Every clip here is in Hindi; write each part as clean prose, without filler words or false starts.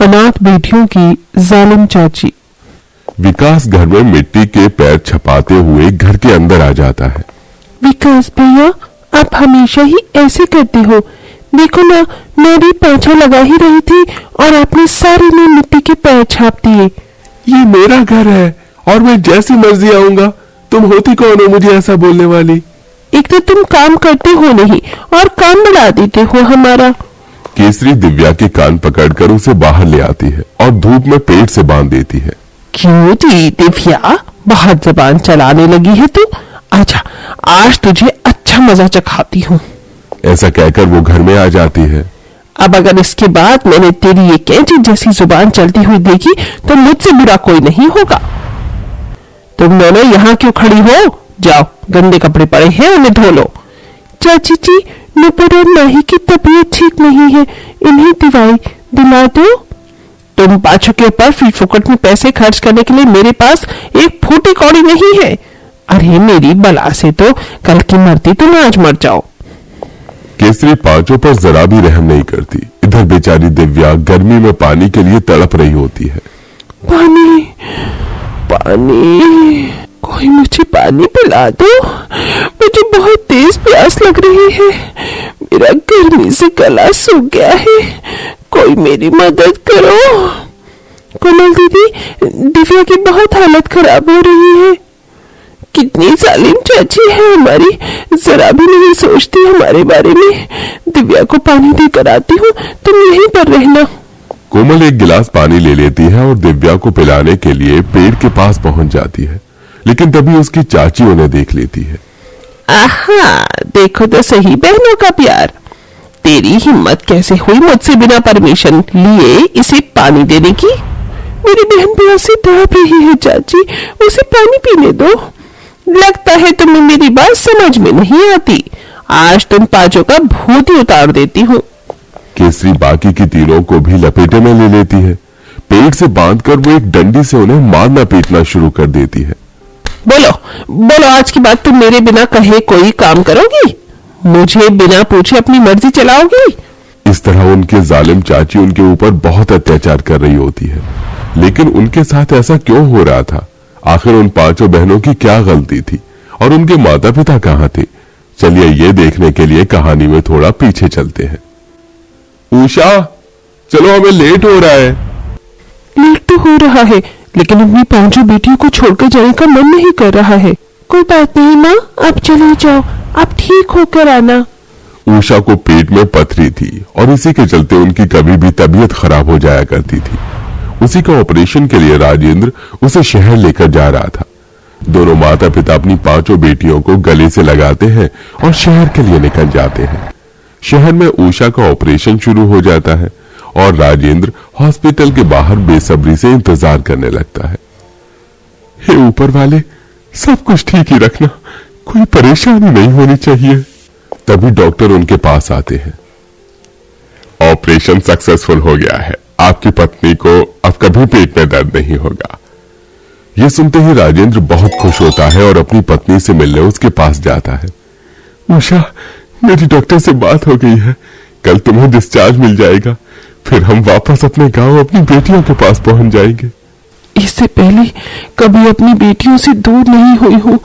अनाथ बेटियों की जालिम चाची। विकास घर में मिट्टी के पैर छपाते हुए घर के अंदर आ जाता है। विकास भैया, आप हमेशा ही ऐसे करते हो। देखो ना, मैं भी पोछा लगा ही रही थी और आपने सारे में मिट्टी के पैर छाप दिए। ये मेरा घर है और मैं जैसी मर्जी आऊंगा। तुम होती कौन हो मुझे ऐसा बोलने वाली? एक तो तुम काम करते हो नहीं और काम बढ़ा देते हो हमारा। केसरी दिव्या के कान पकड़कर उसे बाहर ले आती है और धूप में पेट से बांध देती है। क्यों दिव्या, बहुत जबान चलाने लगी है तू। आजा, आज तुझे अच्छा मजा चखाती हूँ। ऐसा कहकर वो घर में आ जाती है। अब अगर इसके बाद मैंने तेरी ये कैंची जैसी जुबान चलती हुई देखी तो मुझसे बुरा कोई नहीं होगा। तुम दोनों यहाँ क्यों खड़ी हो? जाओ, गंदे कपड़े पड़े हैं, उन्हें धो लो। चाची जी, नुपुर और माही की तबीयत ठीक नहीं है, इन्हें दवाई दिला दो। तुम पाछू के ऊपर फुकट में पैसे खर्च करने के लिए मेरे पास एक फूटी कौड़ी नहीं है। अरे मेरी बला से तो कल की मरती तुम आज मर जाओ। केसरी पांचों पर जरा भी रहम नहीं करती। इधर बेचारी दिव्या गर्मी में पानी के लिए तड़प रही होती है। पानी, पानी, कोई मुझे पानी पिला दो। मुझे बहुत तेज प्यास लग रही है। मेरा गर्मी से गला सूख गया है। कोई मेरी मदद करो। कोमल दीदी, दिव्या की बहुत हालत खराब हो रही है। कितनी जालिम चाची है हमारी, जरा भी नहीं सोचती हमारे बारे में। दिव्या को पानी देकर आती हूँ, तुम यहीं पर रहना। कोमल एक गिलास पानी ले लेती है और दिव्या को पिलाने के लिए पेड़ के पास पहुंच जाती है, लेकिन तभी उसकी चाची उन्हें देख लेती है। आहा, देखो तो सही बहनों का प्यार। तेरी हिम्मत कैसे हुई मुझसे बिना परमिशन लिए इसे पानी देने की? मेरी बहन प्यास से तड़प रही है चाची, उसे पानी पीने दो। लगता है तुम्हें मेरी बात समझ में नहीं आती। आज तुम पांचों का भूत ही उतार देती हूँ। केसरी बाकी की तीनों को भी लपेटे में ले लेती है। पेट से बांधकर वो एक डंडी से उन्हें मारना पीटना शुरू कर देती है। बोलो बोलो, आज की बात तुम मेरे बिना कहे कोई काम करोगी? मुझे बिना पूछे अपनी मर्जी चलाओगी? इस तरह उनके जालिम चाची उनके ऊपर बहुत अत्याचार कर रही होती है, लेकिन उनके साथ ऐसा क्यों हो रहा था? आखिर उन पांचों बहनों की क्या गलती थी और उनके माता पिता कहाँ थे? चलिए ये देखने के लिए कहानी में थोड़ा पीछे चलते हैं। उषा, चलो, हमें लेट हो रहा है। लेट तो हो रहा है, लेकिन अपनी पांचों बेटियों को छोड़कर जाने का मन नहीं कर रहा है। कोई बात नहीं माँ, आप चले जाओ, आप ठीक होकर आना। उषा को पेट में पथरी थी और इसी के चलते उनकी कभी भी तबीयत खराब हो जाया करती थी। उसी का ऑपरेशन के लिए राजेंद्र उसे शहर लेकर जा रहा था। दोनों माता पिता अपनी पांचों बेटियों को गले से लगाते हैं और शहर के लिए निकल जाते हैं। शहर में उषा का ऑपरेशन शुरू हो जाता है और राजेंद्र हॉस्पिटल के बाहर बेसब्री से इंतजार करने लगता है। हे ऊपर वाले, सब कुछ ठीक ही रखना, कोई परेशानी नहीं होनी चाहिए। तभी डॉक्टर उनके पास आते हैं। ऑपरेशन सक्सेसफुल हो गया है, आपकी पत्नी को अब कभी पेट में दर्द नहीं होगा। ये सुनते ही राजेंद्र बहुत खुश होता है और अपनी पत्नी से मिलने उसके पास जाता है। उषा, मेरी डॉक्टर से बात हो गई है, कल तुम्हें डिस्चार्ज मिल जाएगा, फिर हम वापस अपने गांव अपनी बेटियों के पास पहुंच जाएंगे। इससे पहले कभी अपनी बेटियों से दूर नहीं हुई हूँ,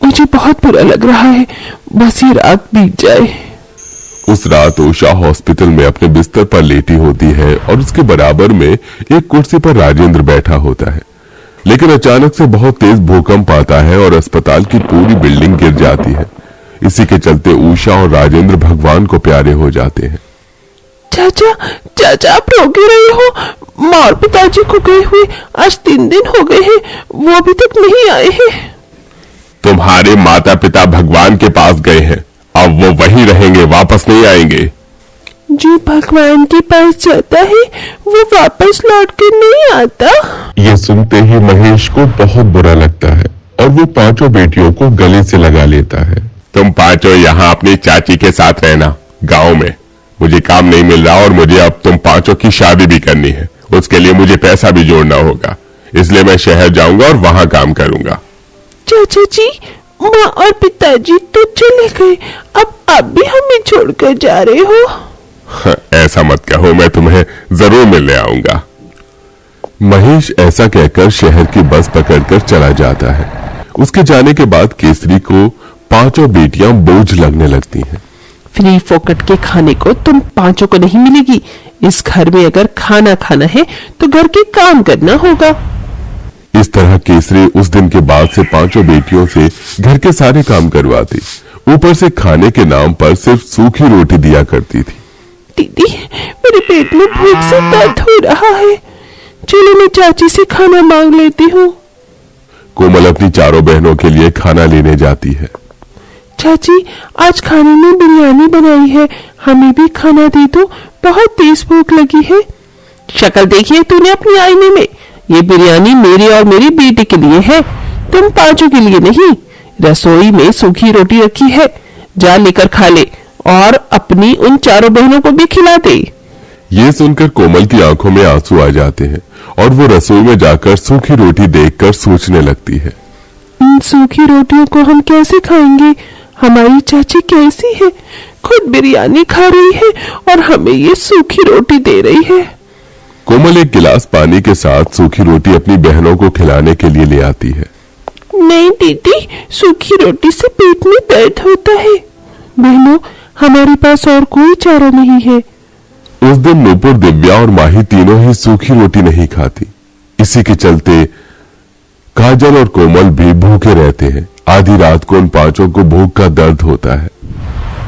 मुझे बहुत बुरा लग रहा है। बस ये रात बीत जाए। उस रात उषा हॉस्पिटल में अपने बिस्तर पर लेटी होती है और उसके बराबर में एक कुर्सी पर राजेंद्र बैठा होता है, लेकिन अचानक से बहुत तेज भूकंप आता है और अस्पताल की पूरी बिल्डिंग गिर जाती है। इसी के चलते उषा और राजेंद्र भगवान को प्यारे हो जाते हैं। चाचा, चाचा, आप रो क्यों रहे हो? माँ और पिताजी को गए हुए आज 3 दिन हो गए हैं, वो अभी तक नहीं आए हैं। तुम्हारे माता पिता भगवान के पास गए हैं, अब वो वहीं रहेंगे, वापस नहीं आएंगे। जो भगवान के पास जाता है वो वापस लौट कर नहीं आता। ये सुनते ही महेश को बहुत बुरा लगता है और वो पांचों बेटियों को गले से लगा लेता है। तुम पांचों यहाँ अपनी चाची के साथ रहना गांव में, मुझे काम नहीं मिल रहा और मुझे अब तुम पांचों की शादी भी करनी है। उसके लिए मुझे पैसा भी जोड़ना होगा, इसलिए मैं शहर जाऊंगा और वहां काम करूंगा। चाचा जी, माँ और पिताजी तो चले गए, अब आप भी हमें छोड़कर जा रहे हो? ऐसा मत कहो, मैं तुम्हें जरूर मिलने आऊंगा। महेश ऐसा कहकर शहर की बस पकड़कर चला जाता है। उसके जाने के बाद केसरी को पांचों बेटियां बोझ लगने लगती हैं। फ्री फोकट के खाने को तुम पांचों को नहीं मिलेगी। इस घर में अगर खाना खाना है तो घर के काम करना होगा। इस तरह केसरी उस दिन के बाद से पांचों बेटियों से घर के सारे काम करवाती, ऊपर से खाने के नाम पर सिर्फ सूखी रोटी दिया करती थी। दीदी, मेरे पेट में भूख से दर्द हो रहा है, चलो मैं चाची से खाना मांग लेती हूँ। कोमल अपनी चारों बहनों के लिए खाना लेने जाती है। चाची, आज खाने में बिरयानी बनाई है, हमें भी खाना दे दो, बहुत तेज भूख लगी है। शक्ल देखिए तूने अपनी आईने में, ये बिरयानी मेरी और मेरी बेटी के लिए है, तुम पांचों के लिए नहीं। रसोई में सूखी रोटी रखी है, जा लेकर खा ले और अपनी उन चारों बहनों को भी खिला दे। ये सुनकर कोमल की आंखों में आंसू आ जाते हैं और वो रसोई में जाकर सूखी रोटी देखकर सोचने लगती है, इन सूखी रोटियों को हम कैसे खाएंगे? हमारी चाची कैसी है, खुद बिरयानी खा रही है और हमें ये सूखी रोटी दे रही है। कोमल एक गिलास पानी के साथ सूखी रोटी अपनी बहनों को खिलाने के लिए ले आती है। नहीं दीदी, सूखी रोटी से पेट में दर्द होता है। बहनों, हमारे पास और कोई चारा नहीं है। उस दिन नूपुर, दिव्या और माही तीनों ही सूखी रोटी नहीं खाती। इसी के चलते काजल और कोमल भी भूखे रहते हैं। आधी रात को उन पांचों को भूख का दर्द होता है।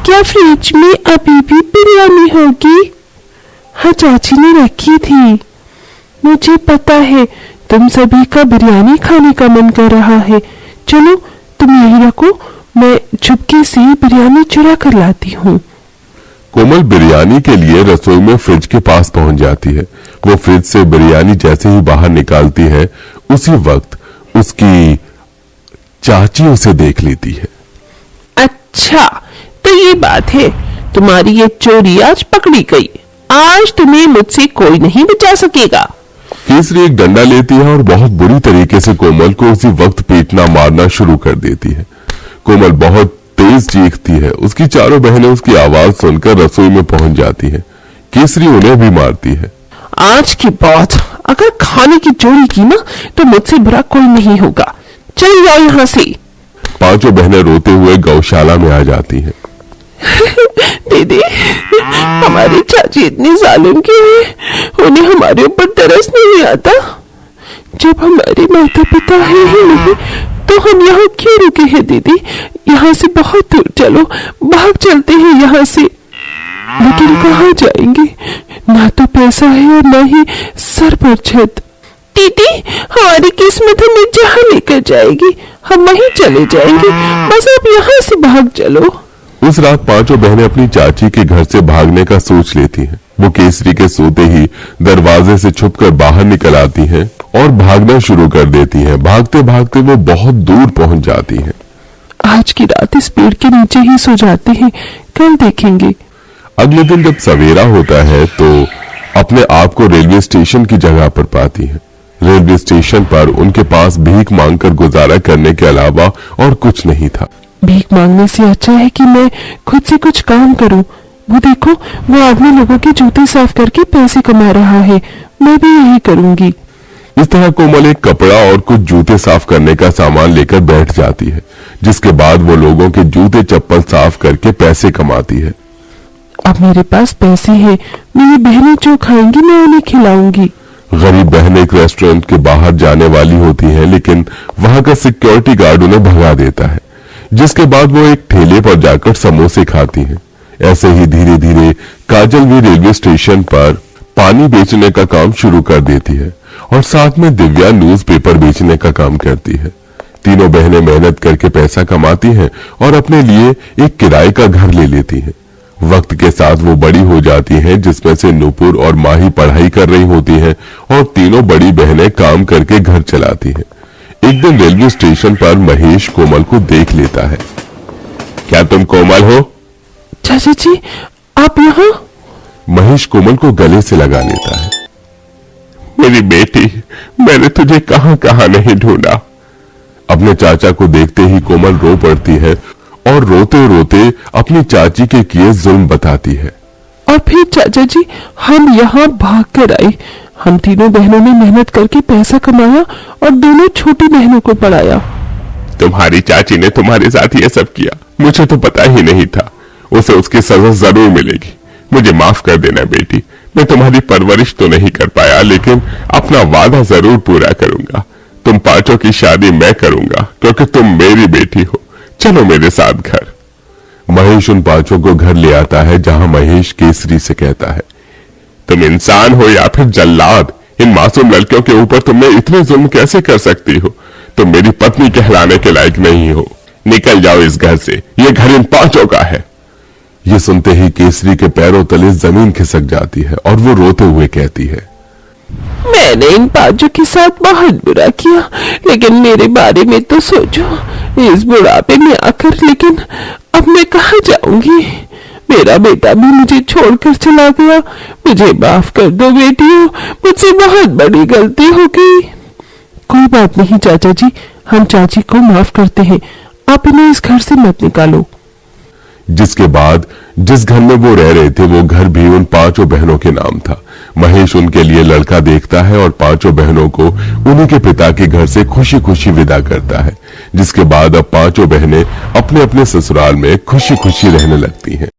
क्या फ्रिज में अभी भी बिरयानी होगी? हाँ, चाची ने रखी थी। मुझे पता है तुम सभी का बिरयानी खाने का मन कर रहा है, चलो तुम यहीं रखो, मैं चुपके से बिरयानी चुरा कर लाती हूँ। कोमल बिरयानी के लिए रसोई में फ्रिज के पास पहुंच जाती है। वो फ्रिज से बिरयानी जैसे ही बाहर निकालती है, उसी वक्त उसकी चाची उसे देख लेती है। अच्छा, तो ये बात है, तुम्हारी ये चोरी आज पकड़ी गई। आज तुम्हें मुझसे कोई नहीं बचा सकेगा। केसरी एक डंडा लेती है और बहुत बुरी तरीके से कोमल को उसी वक्त पीटना मारना शुरू कर देती है। कोमल बहुत तेज चीखती है। उसकी चारों बहनें उसकी आवाज सुनकर रसोई में पहुंच जाती हैं। केसरी उन्हें भी मारती है। आज के बाद अगर खाने की चोरी की ना तो मुझसे बुरा कोई नहीं होगा, चल जाओ यहाँ से। पांचों बहनें रोते हुए गौशाला में आ जाती हैं। दीदी, हमारी चाची इतनी जालिम क्यों है? उन्हें हमारे ऊपर तरस नहीं आता? जब हमारे माता पिता है ही नहीं तो हम यहाँ क्यों रुके हैं? दीदी, यहाँ से बहुत दूर चलो, भाग चलते हैं यहाँ से। लेकिन कहाँ जाएंगे? ना तो पैसा है और ना ही सर पर छत। दीदी, हमारी किस्मत हमें जहाँ लेकर जाएगी हम वहीं चले जाएंगे, बस आप यहाँ से भाग चलो। उस रात पांचों बहनें अपनी चाची के घर से भागने का सोच लेती हैं। वो केसरी के सोते ही दरवाजे से छुपकर बाहर निकल आती हैं और भागना शुरू कर देती हैं। भागते भागते वो बहुत दूर पहुंच जाती हैं। आज की रात इस पेड़ के नीचे ही सो जाते हैं, कल देखेंगे। अगले दिन जब सवेरा होता है तो अपने आप को रेलवे स्टेशन की जगह पर पाती है। रेलवे स्टेशन पर उनके पास भीख मांगकर गुजारा करने के अलावा और कुछ नहीं था। भीख मांगने से अच्छा है कि मैं खुद से कुछ काम करूं। वो देखो, वो आदमी लोगों के जूते साफ करके पैसे कमा रहा है, मैं भी यही करूंगी। इस तरह कोमल एक कपड़ा और कुछ जूते साफ करने का सामान लेकर बैठ जाती है, जिसके बाद वो लोगों के जूते चप्पल साफ करके पैसे कमाती है। अब मेरे पास पैसे हैं, मेरी बहनें जो खाएंगी मैं उन्हें खिलाऊंगी। गरीब बहन एक रेस्टोरेंट के बाहर जाने वाली होती है, लेकिन वहां का सिक्योरिटी गार्ड उन्हें भगा देता है, जिसके बाद वो एक ठेले पर जाकर समोसे खाती हैं। ऐसे ही धीरे धीरे काजल भी रेलवे स्टेशन पर पानी बेचने का काम शुरू कर देती है और साथ में दिव्या न्यूज़पेपर बेचने का काम करती है। तीनों बहनें मेहनत करके पैसा कमाती हैं और अपने लिए एक किराए का घर ले लेती हैं। वक्त के साथ वो बड़ी हो जाती हैं, जिसमें से नूपुर और माही पढ़ाई कर रही होती हैं और तीनों बड़ी बहनें काम करके घर चलाती हैं। एक दिन रेलवे स्टेशन पर महेश कोमल को देख लेता है। क्या तुम कोमल हो? चाचा जी, आप यहाँ? महेश कोमल को गले से लगा लेता है। मेरी बेटी, मैंने तुझे कहां कहां नहीं ढूंढा। अपने चाचा को देखते ही कोमल रो पड़ती है और रोते रोते अपनी चाची के किए जुल्म बताती है। और फिर चाचा जी, हम यहाँ भाग कर आए, हम तीनों बहनों ने मेहनत करके पैसा कमाया और दोनों छोटी बहनों को पढ़ाया। तुम्हारी चाची ने तुम्हारे साथ ये सब किया, मुझे तो पता ही नहीं था। उसे उसकी सजा जरूर मिलेगी। मुझे माफ कर देना बेटी, मैं तुम्हारी परवरिश तो नहीं कर पाया, लेकिन अपना वादा जरूर पूरा करूंगा। तुम पांचों की शादी मैं करूंगा, क्योंकि तुम मेरी बेटी हो। चलो मेरे साथ घर। महेश उन पांचों को घर ले आता है, जहां महेश केसरी से कहता है, तुम इंसान हो या फिर जल्लाद, इन मासूम लड़कियों के ऊपर तुमने इतने जुल्म कैसे कर सकती हो? तुम मेरी पत्नी कहलाने के लायक नहीं हो। निकल जाओ इस घर से, ये घर इन पांचों का है। ये सुनते ही केसरी के पैरों तले जमीन खिसक जाती है और वो रोते हुए कहती है, मैंने इन पांचों के साथ बहुत बुरा किया, लेकिन मेरे बारे में तो सोचो। इस बुढ़ापे में आकर, लेकिन अब मैं कहाँ जाऊंगी? मेरा बेटा भी मुझे छोड़कर चला गया। मुझे माफ कर दो बेटियों, मुझसे बहुत बड़ी गलती हो गई। कोई बात नहीं चाचा जी, हम चाची को माफ करते हैं। आप इन्हें इस घर से मत निकालो। जिसके बाद जिस घर में वो रह रहे थे, वो घर भी उन पांचों बहनों के नाम था। महेश उनके लिए लड़का देखता है और पांचों बहनों को उन्हीं के पिता के घर से खुशी खुशी विदा करता है। जिसके बाद अब पांचों बहनें अपने अपने ससुराल में खुशी खुशी रहने लगती हैं।